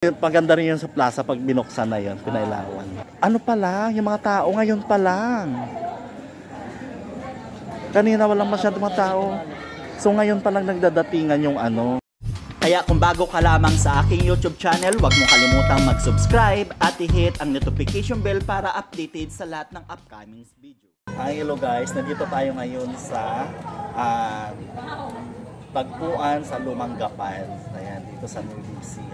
Paganda rin yun sa plaza pag binuksan na yun, pinailawan. Ano pa lang, yung mga tao ngayon pa lang. Kanina walang masyadong mga tao. So ngayon pa lang nagdadatingan yung ano. Kaya kung bago ka lamang sa aking YouTube channel, huwag mo kalimutang mag-subscribe at i-hit ang notification bell para updated sa lahat ng upcoming video. Hi, hello guys, nandito tayo ngayon sa tagpuan sa Lumang Gapan. Ayan, dito sa New DC.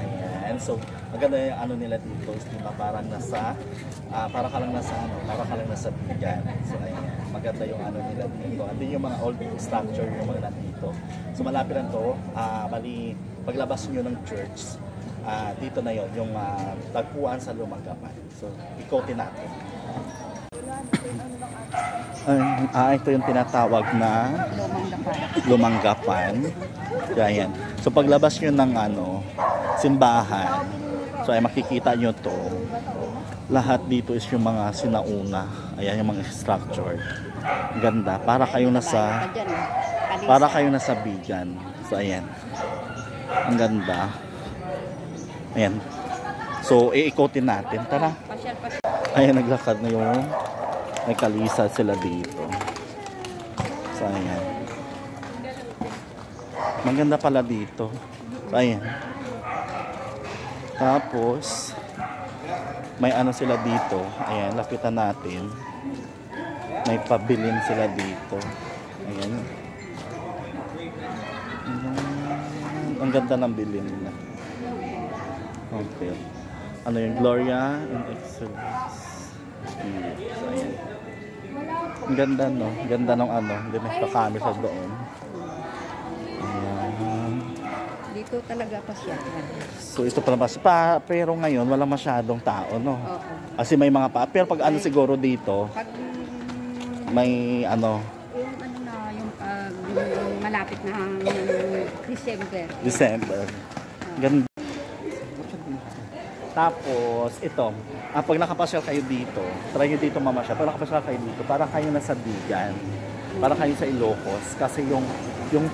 Ayan. So, maganda yung ano nila dito. Diba? Parang nasa, para ka lang nasa bigan. So, ayan. Maganda yung ano nila dito. At din yung mga old structure yung mga nandito. So, malapit lang to. Bali, paglabas nyo ng church, dito na yon yung tagpuan sa Lumang Gapan. So, ikotin natin. Ito yung tinatawag na Lumang Gapan. Ayan. So paglabas nyo ng simbahan, so ay makikita nyo to. Lahat dito is yung mga sinauna. Ayan yung mga structure. Ganda. Para kayo nasa bigan. So ayan. Ang ganda. Ayan. So iikotin natin. Tara. Ayan, naglakad na yung may kalisa sila dito. So ayan. Maganda pala dito. So ayan. Tapos may ano sila dito. Ayan, lapitan natin. May pabilin sila dito. Ayan. Ang ganda ng bilin nila. Okay. Ano yung Gloria and Excellence. So ayan. Ang ganda, no? Ganda ng hindi may pa-camera sa doon. Ayan. Dito talaga pa siya. So ito pala pero ngayon wala masyadong tao, no? Oo. Kasi may mga pero pag siguro dito, pag may yung malapit na December. Ganda. Tapos ito, pag nakapasyal kayo dito, try nyo dito mamasyal. Pag nakapasyal kayo dito, para kayo nasa Bigan, para kayo sa Ilocos, kasi yung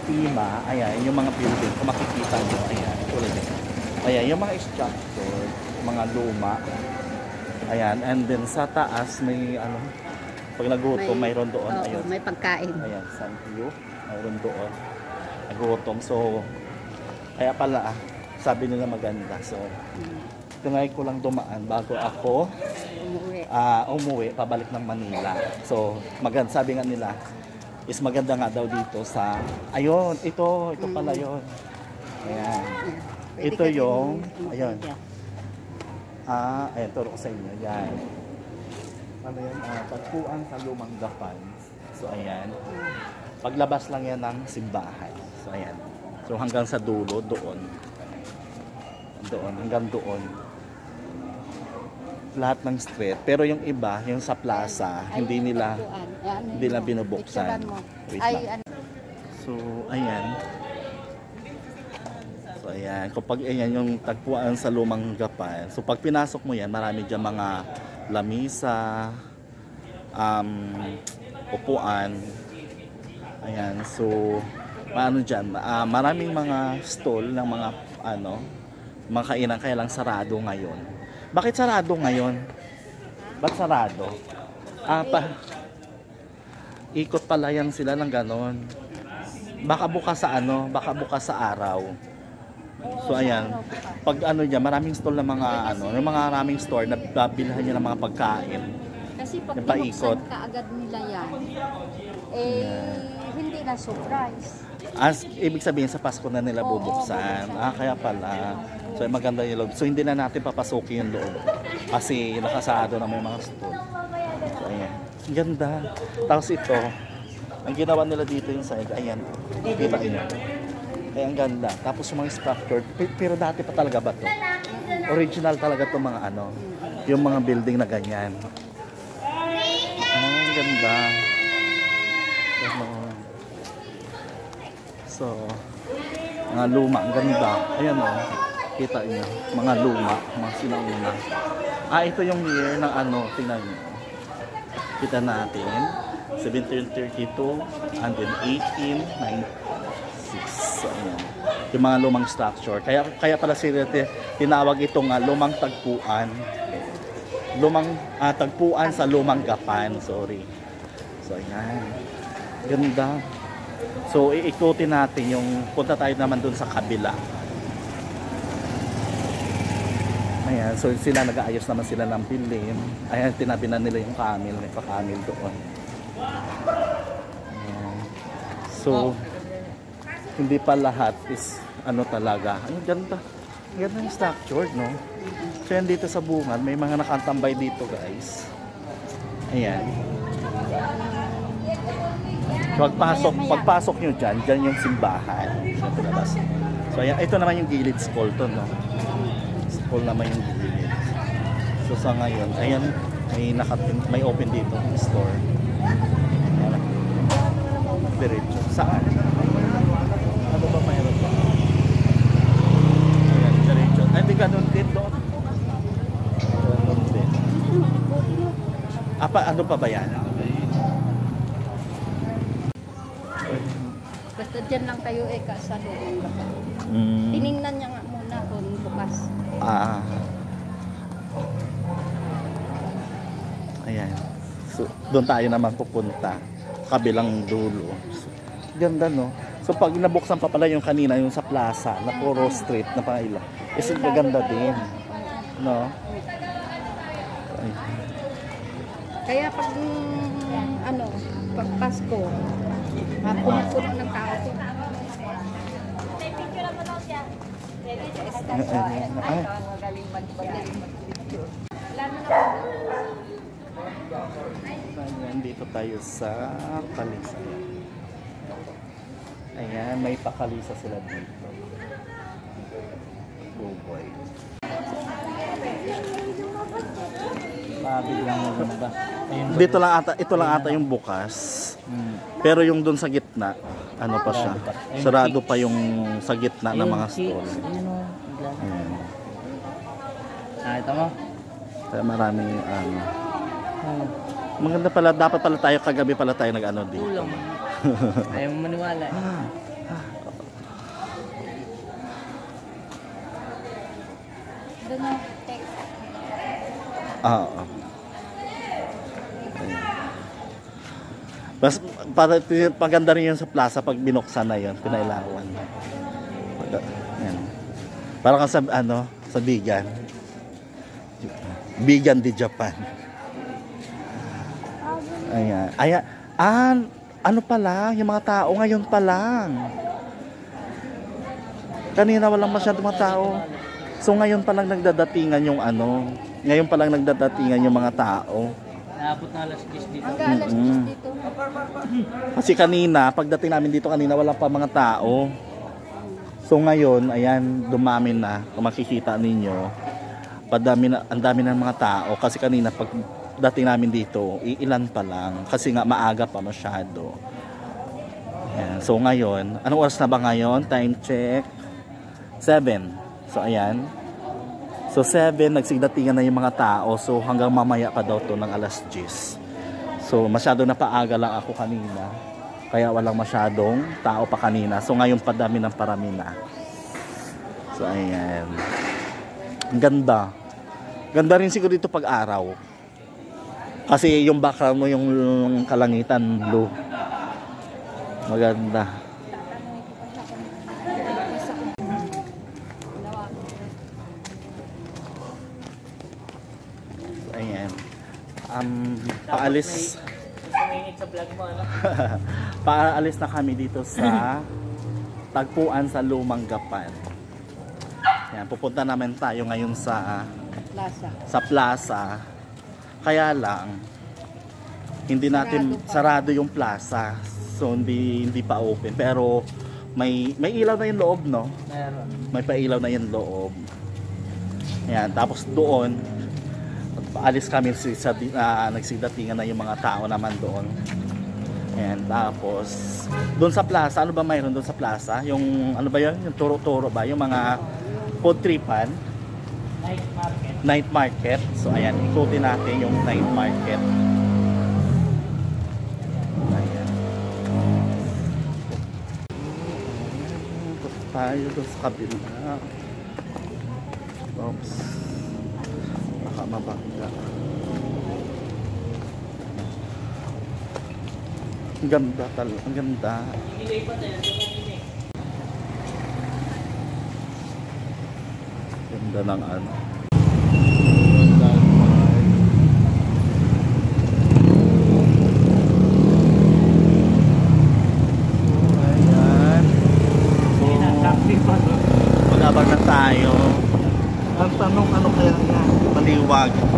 tema, ayan, yung mga building, kung makikita nyo, ayan, tulad nito. Ayan, yung mga structure, mga luma, ayan, and then sa taas may pag nagutom, mayroon doon, ayun. May pagkain. Ayan, thank you. Mayroon doon. Nagutom. So, kaya pala, sabi nila maganda. So, tinry ko lang dumaan bago ako umuwi, pabalik ng Manila. So, sabi nga nila, is maganda nga daw dito sa, ayun, ito pala yun. Ayan. Ito yung, ayun. Ayan, turo ko sa inyo. Ayan. Ano yan? Tagpuan sa Lumang Gapan. So, ayan. Paglabas lang yan ng simbahan. So, ayan. So, hanggang sa dulo, doon, hanggang doon. Lahat ng street. Pero yung iba, yung sa plaza, hindi nila binubuksan. Wait lang. So, ayan. So, ayan. Kapag ayan yung tagpuan sa Lumang Gapan. So, pag pinasok mo yan, marami dyan mga lamisa, upuan. Ayan. So, dyan? Maraming mga stall ng mga mga kainan, kaya lang sarado ngayon. Bakit sarado ngayon? Ba't sarado? Ikot pala yan sila ng ganon. Baka bukas sa araw. So ayan, pag dyan, maraming stall ng mga yung mga maraming store na bilhan niya ng mga pagkain. Kasi pag binuksan kaagad nila yan, hindi na surprise. Ibig sabihin sa Pasko na nila bubuksan. Kaya pala. So maganda yung loob. So hindi na natin papasukin yung loob. Kasi nakasado na may mga stall. So ayan. Ganda. Tapos ito, ang ginawa nila dito yung side, ayan. Kita nyo. Kaya ang ganda. Tapos yung mga structure. Pero dati pa talaga ba to? Original talaga to mga yung mga building na ganyan. Ang ganda. So, mga luma, ang ganda. Ayan kita niyo, mga luma, mga sinauna. Ito yung year ng tingnan niyo. Kita natin, 1732, and then 1896. So, ayan. yung mga lumang structure. Kaya pala sila tinawag itong lumang tagpuan. Tagpuan sa lumang gapan, sorry. So ayan, ganda. So iikutin natin yung, punta tayo naman dun sa kabila. Ayan, so sila nag-aayos naman sila ng building. Ayan, tinabi na nila yung camel, may pa-camel doon. Ayan. So hindi pa lahat is ano talaga. Ang ganda. Ang ganda yung structured, no? So yan dito sa bungad, may mga nakatambay dito, guys. Ayan. Pagpasok nyo dyan yung simbahan. So ayan, ito naman yung gilid school to, no? School naman yung gilid. So sa ngayon, ayan, may open dito, store. Ayan. Diretso. Saan? Ano ba mayroon ba? Ayan, diretso. Ay, di ganun din doon. Ganun din. Ano pa ba yan? Basta dyan lang kayo sa loob. Mm. Tiningnan niya nga muna kung bukas. Ayan. So, doon tayo naman pupunta. Kabilang dulo. So, ganda, no? So, pag nabuksan pa pala yung kanina, yung sa plaza, na puro street, na pangailan, is ganda din. No? Ayan. Kaya pag pag Pasko, puno ng tao. Dito tayo sa Kalisa. Ayan, may pakalisa sila dito. Oh boy. Dito lang ata, ito lang ata yung bukas. Pero yung doon sa gitna, ano pa siya? Sarado pa yung sa gitna ng mga stall. Ayan. Ito mo? Kaya maraming ano. Maganda pala, dapat pala tayo kagabi pala tayo nag-ano dito. Ulang. Ayaw mo maniwala. Doon na, text. Oo. Mas para paganda rin yun sa plaza pag binuksan na yun, pinailawan. Ayan. Para ka sa sa Bigan. Bigan di Japan. Ayan. Ano pala, yung mga tao ngayon pa lang. Kanina walang masyadong mga tao. So ngayon pa lang nagdadatingan yung ngayon pa lang nagdadatingan yung mga tao. Naabot na alas 10 dito. Hanggang alas 10 dito. Kasi kanina, pagdating namin dito kanina wala pa mga tao. So ngayon, ayan, dumami na. Kung makikita ninyo, ang dami ng mga tao. Kasi kanina pagdating namin dito, ilan pa lang. Kasi nga maaga pa masyado. Ayan. So ngayon, anong oras na ba ngayon? Time check. 7. So ayan. So 7, nagsigdatingan na yung mga tao. So hanggang mamaya pa daw to ng alas 10. So masyado na paaga lang ako kanina. Kaya walang masyadong tao pa kanina. So ngayon padami ng parami na. So ayan. Ang ganda. Ganda rin siguro dito pag araw. Kasi yung background mo yung kalangitan blue. Maganda. Ayan. Paalis. Suminit sa vlog mo, ano? Paalis na kami dito sa tagpuan sa Lumang Gapan. Ayan, pupunta naman tayo ngayon sa plaza. Kaya lang hindi natin sarado yung plaza. So hindi pa open, pero may ilaw na yung loob, no? Meron. May pailaw na yung loob. Ayan, tapos doon paalis kami nagsidatingan na yung mga tao naman doon. Ayan, tapos doon sa plaza, ano ba mayroon doon sa plaza? Yung ano ba yun? Yung turo-turo ba? Yung mga food tripan? Night market. So ayan, ikutin natin yung night market. Ayan. tayo doon sa kabila. Oops. Baka mabangga. Ang ganda talaga. Ang ganda. Ganda ng ano. Ayan. Magabag na tayo. Ang tanong ano kaya yan? Maliwag.